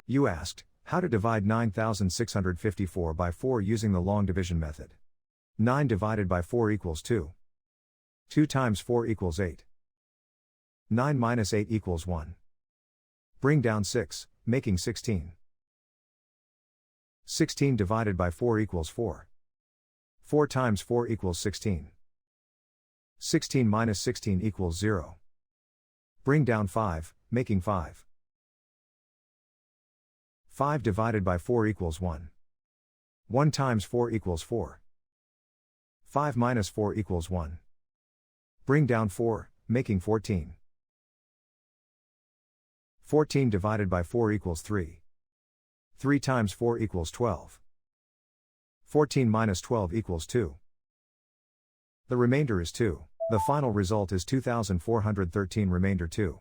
You asked, how to divide 9654 by 4 using the long division method. 9 divided by 4 equals 2. 2 times 4 equals 8. 9 minus 8 equals 1. Bring down 6, making 16. 16 divided by 4 equals 4. 4 times 4 equals 16. 16 minus 16 equals 0. Bring down 5, making 5. 5 divided by 4 equals 1. 1 times 4 equals 4. 5 minus 4 equals 1. Bring down 4, making 14. 14 divided by 4 equals 3. 3 times 4 equals 12. 14 minus 12 equals 2. The remainder is 2. The final result is 2413 remainder 2.